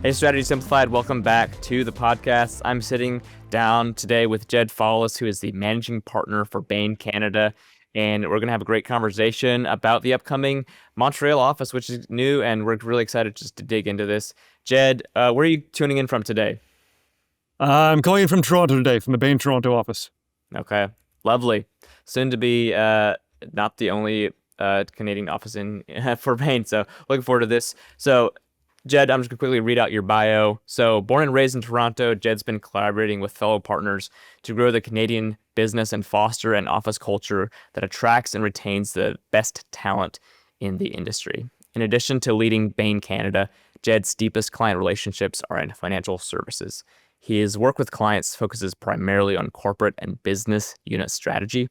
Hey, Strategy Simplified, welcome back to the podcast. I'm sitting down today with Jed Fallis, who is the managing partner for Bain Canada, and we're going to have a great conversation about the upcoming Montreal office, which is new, and we're really excited just to dig into this. Jed, where are you tuning in from today? I'm calling in from Toronto today, from the Bain Toronto office. Okay, lovely. Soon to be not the only Canadian office in for Bain, so looking forward to this. So, Jed, I'm just going to quickly read out your bio. So, born and raised in Toronto, Jed's been collaborating with fellow partners to grow the Canadian business and foster an office culture that attracts and retains the best talent in the industry. In addition to leading Bain Canada, Jed's deepest client relationships are in financial services. His work with clients focuses primarily on corporate and business unit strategy,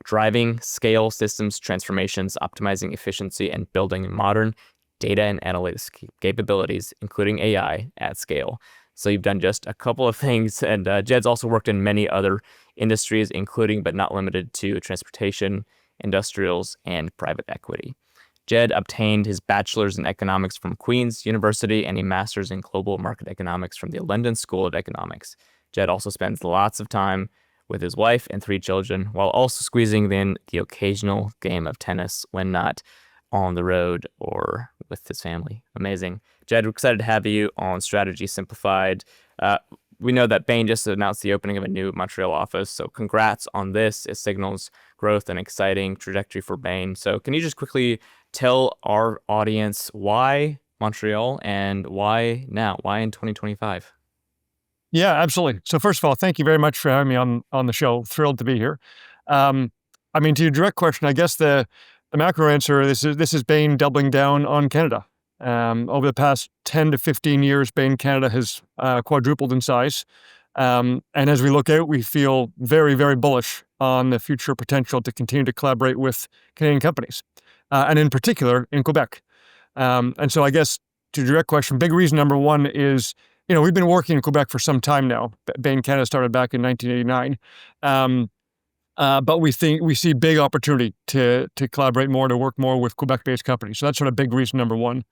driving scale systems transformations, optimizing efficiency, and building modern data and analytics capabilities, including AI at scale. So you've done just a couple of things, and Jed's also worked in many other industries, including but not limited to transportation, industrials, and private equity. Jed obtained his bachelor's in economics from Queen's University and a master's in global market economics from the London School of Economics. Jed also spends lots of time with his wife and 3 children, while also squeezing in the occasional game of tennis when not on the road or with his family. Amazing. Jed, we're excited to have you on Strategy Simplified. We know that Bain just announced the opening of a new Montreal office, so congrats on this. It signals growth and exciting trajectory for Bain. So can you just quickly tell our audience why Montreal and why now? Why in 2025? Yeah, absolutely. So first of all, thank you very much for having me on the show. Thrilled to be here. To your direct question, I guess the macro answer, this is Bain doubling down on Canada. Over the past 10 to 15 years, Bain Canada has quadrupled in size. And as we look out, we feel very, very bullish on the future potential to continue to collaborate with Canadian companies, and in particular in Quebec. And so I guess to your direct question, big reason number one is, we've been working in Quebec for some time now. Bain Canada started back in 1989. But we see big opportunity to collaborate more, to work more with Quebec-based companies. So that's sort of big reason number one.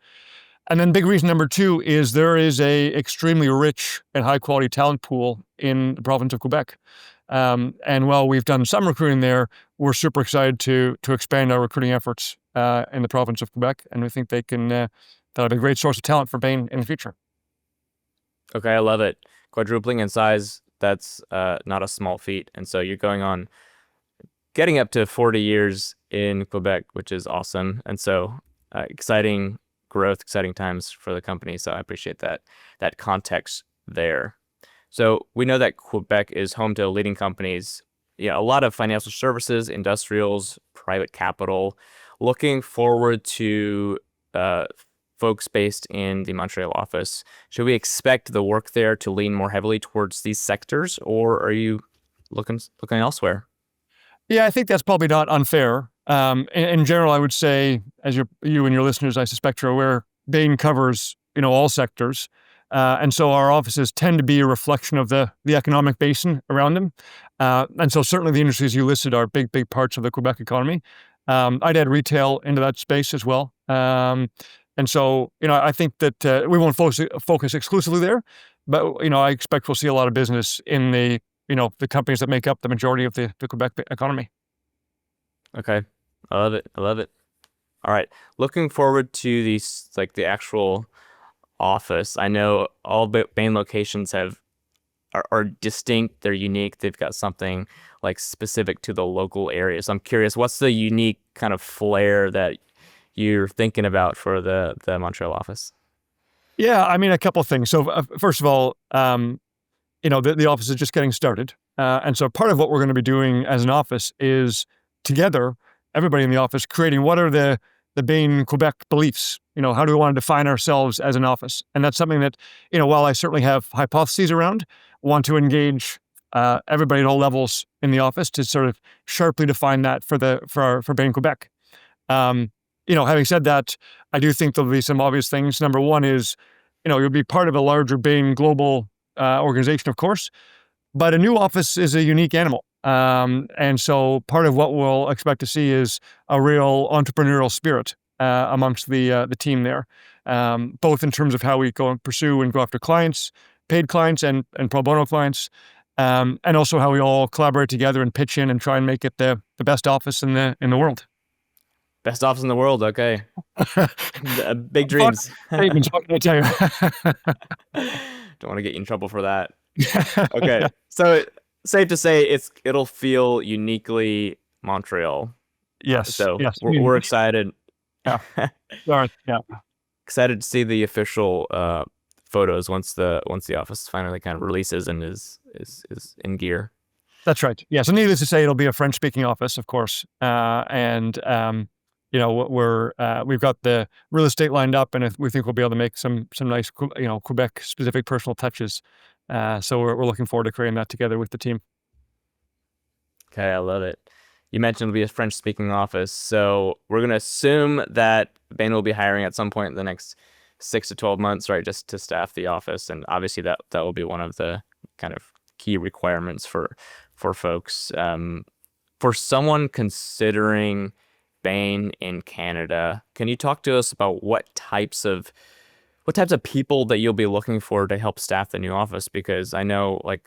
And then big reason number two is there is a extremely rich and high-quality talent pool in the province of Quebec. And while we've done some recruiting there, we're super excited to expand our recruiting efforts in the province of Quebec, and we think that'll be a great source of talent for Bain in the future. Okay, I love it. Quadrupling in size, that's not a small feat. And so you're getting up to 40 years in Quebec, which is awesome. And so exciting growth, exciting times for the company. So I appreciate that context there. So we know that Quebec is home to leading companies, a lot of financial services, industrials, private capital. Looking forward to folks based in the Montreal office. Should we expect the work there to lean more heavily towards these sectors, or are you looking elsewhere? Yeah, I think that's probably not unfair. In general, I would say, as you and your listeners, I suspect, are aware, Bain covers all sectors, and so our offices tend to be a reflection of the economic basin around them. And so certainly the industries you listed are big parts of the Quebec economy. I'd add retail into that space as well. And so I think that we won't focus exclusively there, but I expect we'll see a lot of business in the companies that make up the majority of the Quebec economy. Okay. I love it. All right. Looking forward to the actual office. I know all Bain locations are distinct. They're unique. They've got something specific to the local area. So I'm curious, what's the unique kind of flair that you're thinking about for the Montreal office? Yeah, a couple of things. So first of all, the office is just getting started. And so part of what we're going to be doing as an office is together, everybody in the office, creating what are the Bain Quebec beliefs. How do we want to define ourselves as an office? And that's something that, while I certainly have hypotheses around, want to engage everybody at all levels in the office to sort of sharply define that for Bain Quebec. Having said that, I do think there'll be some obvious things. Number one is, you'll be part of a larger Bain global organization, of course, but a new office is a unique animal. And so part of what we'll expect to see is a real entrepreneurial spirit amongst the team there. both in terms of how we go and pursue and go after clients, paid clients and pro bono clients, and also how we all collaborate together and pitch in and try and make it the best office in the world. Best office in the world. Okay. Big dreams. Statements, what can I tell you? Don't want to get you in trouble for that. Okay. So safe to say it'll feel uniquely Montreal. Yes. So yes. we're excited. Yeah. Sorry. Yeah. Excited to see the official photos once the office finally kind of releases and is in gear. That's right. Yeah. So needless to say, it'll be a French-speaking office, of course, and we've got the real estate lined up, and we think we'll be able to make some nice, Quebec-specific personal touches. So we're looking forward to creating that together with the team. Okay, I love it. You mentioned it'll be a French-speaking office, so we're going to assume that Bain will be hiring at some point in the next 6 to 12 months, right, just to staff the office, and obviously that will be one of the kind of key requirements for folks. For someone considering Bain in Canada, can you talk to us about what types of people that you'll be looking for to help staff the new office? Because I know, like,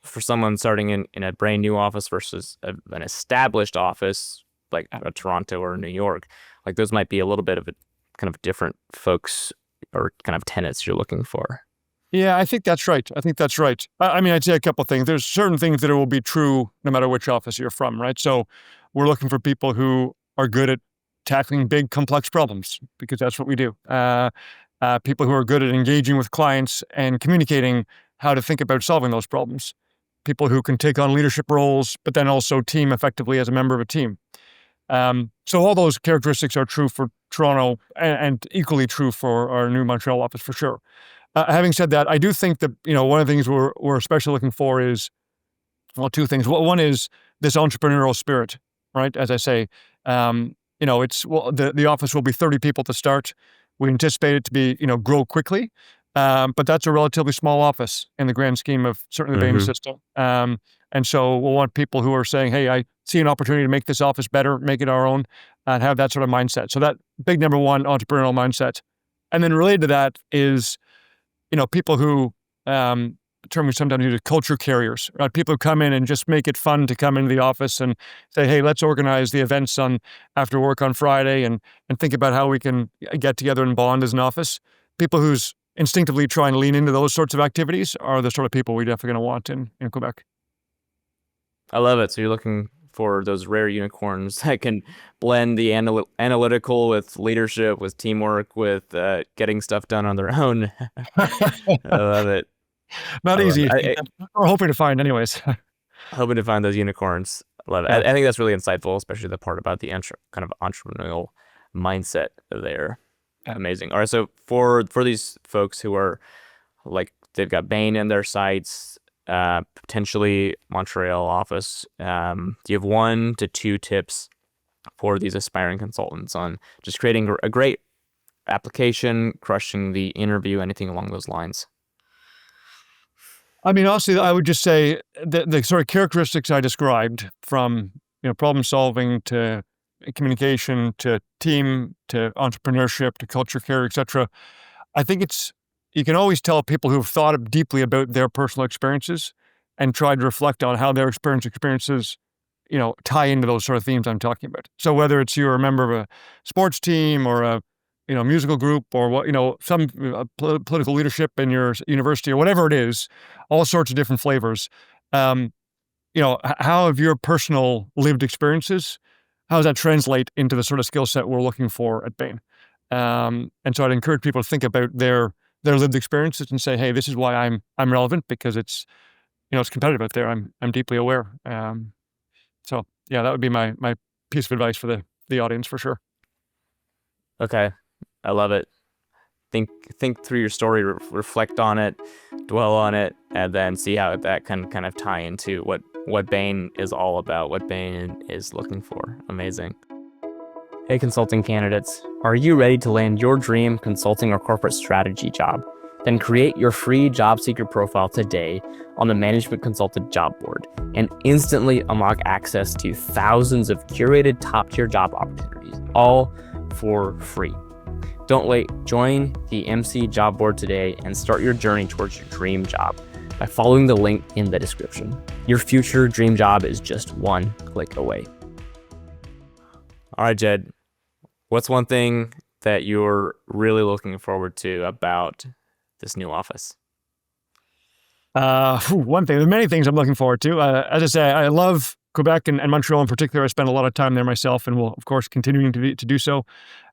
for someone starting in a brand new office versus an established office like a Toronto or New York, like those might be a little bit of a kind of different folks or kind of tenants you're looking for. Yeah, I think that's right. I mean, I'd say a couple of things. There's certain things that will be true no matter which office you're from, right? So we're looking for people who are good at tackling big, complex problems, because that's what we do. People who are good at engaging with clients and communicating how to think about solving those problems. People who can take on leadership roles, but then also team effectively as a member of a team. So all those characteristics are true for Toronto and equally true for our new Montreal office for sure. Having said that, I do think that, one of the things we're especially looking for is, well, two things. One is this entrepreneurial spirit, right? As I say, the office will be 30 people to start. We anticipate it to be, grow quickly. But that's a relatively small office in the grand scheme of certainly the Bain system. And so we'll want people who are saying, hey, I see an opportunity to make this office better, make it our own, and have that sort of mindset. So that big number one, entrepreneurial mindset. And then related to that is, people who, a term we sometimes use, culture carriers, right? People who come in and just make it fun to come into the office and say, hey, let's organize the events after work on Friday and think about how we can get together and bond as an office. People who's instinctively trying to lean into those sorts of activities are the sort of people we're definitely going to want in Quebec. I love it. So you're looking for those rare unicorns that can blend the analytical with leadership, with teamwork, with getting stuff done on their own. I love it. Not easy. We're hoping to find anyways. Hoping to find those unicorns. Love it. I think that's really insightful, especially the part about the kind of entrepreneurial mindset there. Amazing. All right, so for these folks who are like, they've got Bain in their sights, potentially Montreal office, do you have 1 to 2 tips for these aspiring consultants on just creating a great application, crushing the interview, anything along those lines? I mean, honestly, I would just say the sort of characteristics I described, from problem solving to communication to team to entrepreneurship to culture care, etc. I think you can always tell people who've thought deeply about their personal experiences and tried to reflect on how their experiences, tie into those sort of themes I'm talking about. So whether it's you're a member of a sports team or a musical group or some political leadership in your university or whatever it is, all sorts of different flavors. How have your personal lived experiences, how does that translate into the sort of skill set we're looking for at Bain? And so I'd encourage people to think about their lived experiences and say, hey, this is why I'm relevant, because it's competitive out there. I'm deeply aware. So yeah, that would be my piece of advice for the audience for sure. Okay, I love it. Think through your story, reflect on it, dwell on it, and then see how that can kind of tie into what Bain is all about, what Bain is looking for. Amazing. Hey, consulting candidates, are you ready to land your dream consulting or corporate strategy job? Then create your free job seeker profile today on the Management Consultant job board and instantly unlock access to thousands of curated top-tier job opportunities, all for free. Don't wait. Join the MC job board today and start your journey towards your dream job by following the link in the description. Your future dream job is just one click away. All right, Jed, what's one thing that you're really looking forward to about this new office? One thing, there's many things I'm looking forward to. As I say, I love Quebec and Montreal in particular. I spent a lot of time there myself and will, of course, continuing to do so.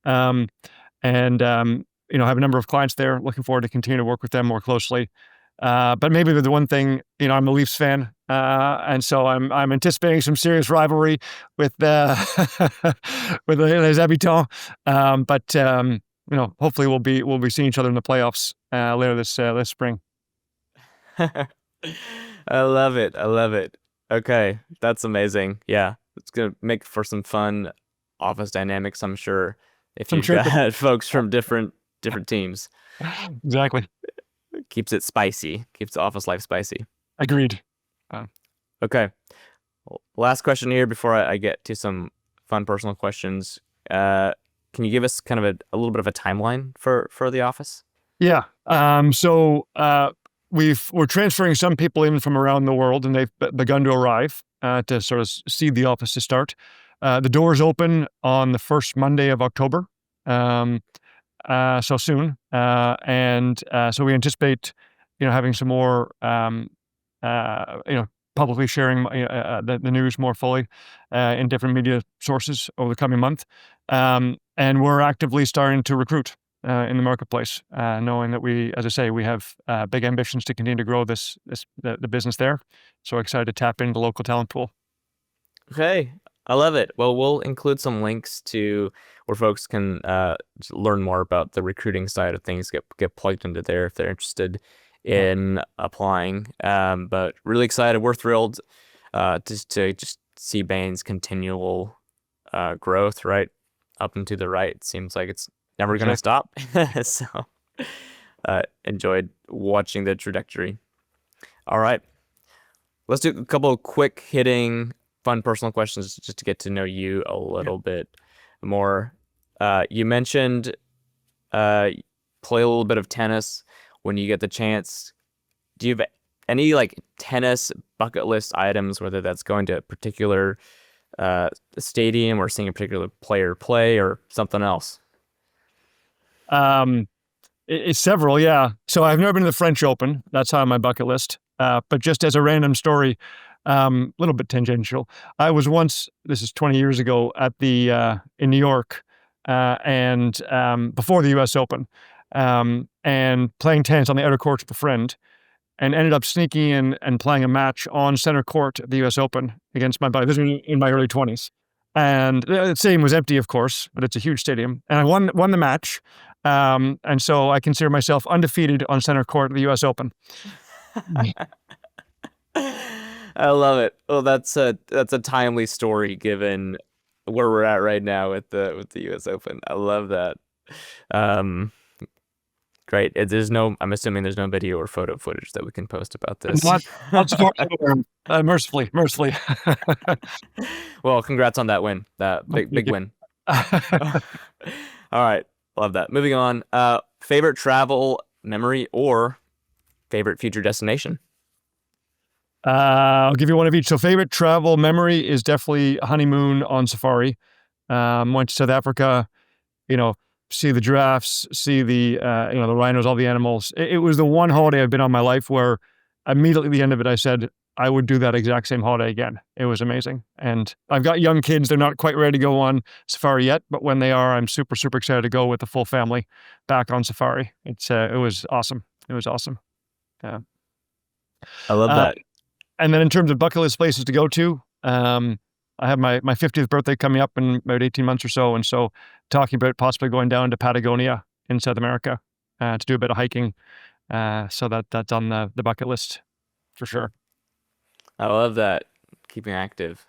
You know, I have a number of clients there. Looking forward to continue to work with them more closely. But maybe the one thing, you know, I'm a Leafs fan, and so I'm anticipating some serious rivalry with with les habitants. You know, hopefully we'll be seeing each other in the playoffs later this spring. I love it. I love it. Okay, that's amazing. Yeah, it's gonna make for some fun office dynamics, I'm sure, if you've got folks from different teams. Exactly. Keeps it spicy. Keeps the office life spicy. Agreed. Okay. Last question here before I get to some fun personal questions. Can you give us kind of a little bit of a timeline for the office? Yeah. We're transferring some people in from around the world, and they've begun to arrive to sort of seed the office to start. The doors open on the first Monday of October, so soon, so we anticipate, you know, having some more, you know, publicly sharing the news more fully in different media sources over the coming month, and we're actively starting to recruit in the marketplace, knowing that we, as I say, we have big ambitions to continue to grow the business there. So excited to tap into the local talent pool. Okay, I love it. Well, we'll include some links to where folks can learn more about the recruiting side of things, get plugged into there if they're interested in applying. But really excited. We're thrilled to just see Bain's continual growth, right? Up and to the right. It seems like it's never going to stop. So enjoyed watching the trajectory. All right. Let's do a couple of quick hitting fun personal questions just to get to know you a little bit more. You mentioned play a little bit of tennis when you get the chance. Do you have any like tennis bucket list items, whether that's going to a particular stadium or seeing a particular player play or something else? It's several, yeah. So I've never been to the French Open. That's high on my bucket list. But just as a random story, a little bit tangential, I was once, this is 20 years ago, at the in New York, and before the U.S. Open, and playing tennis on the outer court with a friend, and ended up sneaking in and playing a match on center court at the U.S. Open against my buddy. This was in my early 20s. And the stadium was empty, of course, but it's a huge stadium. And I won the match. And so I consider myself undefeated on center court at the U.S. Open. I love it. Oh, that's a timely story given where we're at right now with the U.S. Open. I love that. Great. I'm assuming there's no video or photo footage that we can post about this. Not mercifully. Well, congrats on that win. That big win. All right. Love that. Moving on. Favorite travel memory or favorite future destination? I'll give you one of each. So favorite travel memory is definitely a honeymoon on safari. Went to South Africa, you know, see the giraffes, see the the rhinos, all the animals. It was the one holiday I've been on in my life where immediately at the end of it, I said, I would do that exact same holiday again. It was amazing. And I've got young kids. They're not quite ready to go on safari yet, but when they are, I'm super, super excited to go with the full family back on safari. It was awesome. It was awesome. Yeah. I love that. And then in terms of bucket list places to go to, I have my 50th birthday coming up in about 18 months or so. And so talking about possibly going down to Patagonia in South America to do a bit of hiking. So that's on the bucket list for sure. I love that. Keeping active.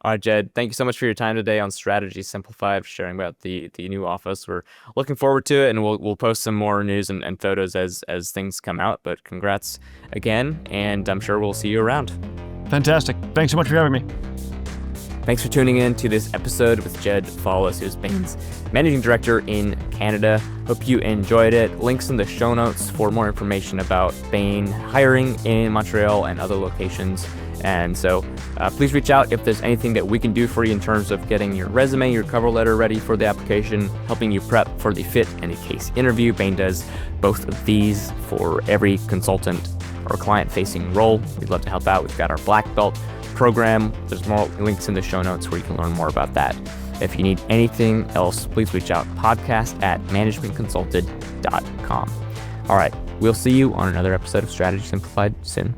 All right, Jed, thank you so much for your time today on Strategy Simplified, sharing about the new office. We're looking forward to it, and we'll post some more news and photos as things come out. But congrats again, and I'm sure we'll see you around. Fantastic. Thanks so much for having me. Thanks for tuning in to this episode with Jed Fallis, who's Bain's managing director in Canada. Hope you enjoyed it. Links in the show notes for more information about Bain hiring in Montreal and other locations. And so please reach out if there's anything that we can do for you in terms of getting your resume, your cover letter ready for the application, helping you prep for the fit and the case interview. Bain does both of these for every consultant or client-facing role. We'd love to help out. We've got our Black Belt program. There's more links in the show notes where you can learn more about that. If you need anything else, please reach out, podcast@managementconsulted.com. All right, we'll see you on another episode of Strategy Simplified soon.